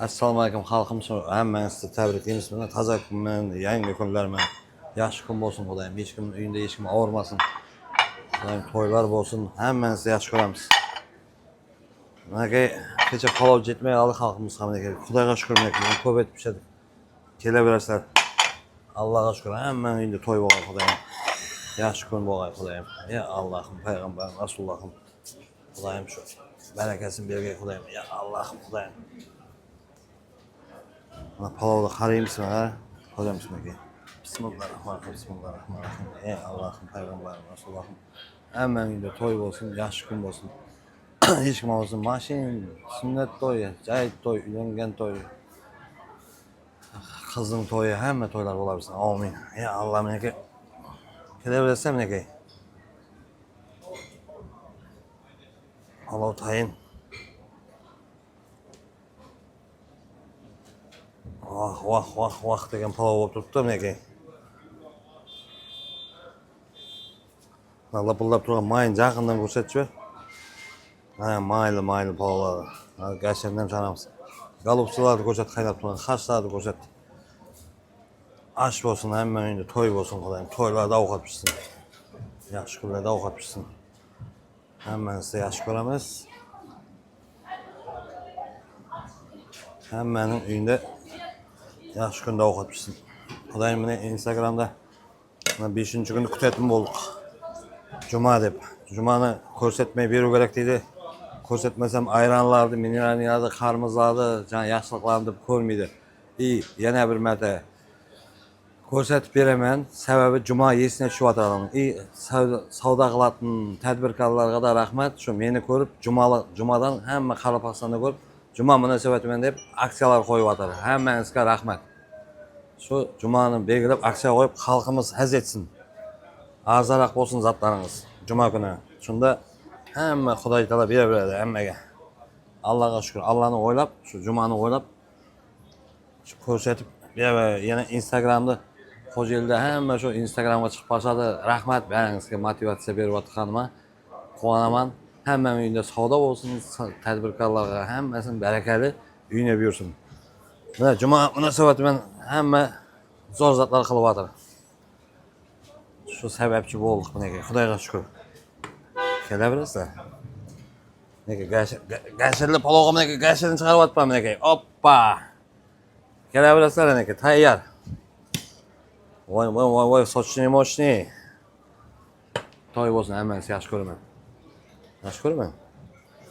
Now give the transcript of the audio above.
Assalomu alaykum xalqim, hammangizga tabriklaymiz. Mana toza kun bilan, yangi kunlar bilan yaxshi kun bo'lsin Xudoyim. Hech kim uyida hech kim og'rimasin. Xudoyim to'ylar bo'lsin, hammangizni yaxshi ko'ramiz. Mana kecha palov jetmay qoldi xalqimiz ham ekan. Xudoga shukr, men ko'p etib pishadi. Kelaverasizlar. Allohga shukr, hammaning uyida to'y bo'lgan Xudoyim. Yaxshi kun bo'lgan Xudoyim. Ya Allohim, payg'ambarim, Rasulullohim. Xudoyim shu barakasini bergay Xudoyim. Ya Allohim, Xudoyim. Mana palovni qaraymiz ha. Ko'ramiz aka. Bismillahirrohmanirrohim. Bismillahirrohmanirrohim. Ey Allohim, payg'ambarim, Rasulullohim. Hammaning uyida to'y bo'lsin, yaxshi kun bo'lsin. Hech kim olsin, mashin, sunnat to'yi, jayt to'y, uylangan to'y, qizning to'yi, hamma to'ylar bo'laversin. Amin. Ya Allohim aka. Kelaverasizmi aka? Palov tayin. Vah degan palov bo'lib turibdi aka. Lapillab turgan mayni yaqindan ko'rsatchi. Ha, mayli palovlar. Gashandan tanamiz. Golubchalarni ko'rsat, qaynab turgan xashlarni ko'rsat. Ash bo'lsin, hammaning uyida to'y bo'lsin Xudoyim. To'ylarda ovqat pishsin. Yaxshi kunlarda ovqat pishsin. Hammangizni yaxshi ko'ramiz. Hammaning uyida yaxshi kunda ovqat pishsin. Xudoyim meni Instagramda 5-kunni kutyaptim bo'ldik. Juma deb. Jumani ko'rsatmay beru kerak deydi. Ko'rsatmasam ayronlarni, minerallarni, qarmizlarni, yaxshiliklarni deb ko'rmaydi. Yana bir marta ko'rsatib beraman. Sababi juma esine tushyapman. Savdo qiladigan tadbirkorlarga da rahmat. Shu meni ko'rib, jumadan hamma Qoraqalpog'istonda ko'rib, juma munosabati bilan deb aksiyalar qo'yyapti. Hammangizga rahmat. Shu jumani belgilab aksiya qo'yib, xalqimiz haz etsin. Arzonroq bo'lsin zatlaringiz juma kuni. Shunda hamma Xudoy taolo beraveradi hammaga. Allohga shukr. Allohni o'ylab, shu jumani o'ylab shu ko'rsatib yana Instagramda Xo'jayilda hamma shu Instagramga chiqib qoladi. Rahmat, baringizga motivatsiya beryaptganima. Quvonaman. Hammaning uyida savdo bo'lsin, tadbirkorlarga hammasini barakali uyine buyursin. Mana juma munosabati bilan hamma zo'r zatlar qilyapti. Shu sababchi bo'ldik bunga. Xudoga shukr. Kelaverasizlar. Nega gashinli palovga menga gashinni chiqaryapman menga. Oppa. Kelaverasizlar menga tayyor. Voy, sochni mochni. To'y bo'lsin, hammangiz yaxshi ko'raman. Yaxshi ko'raman.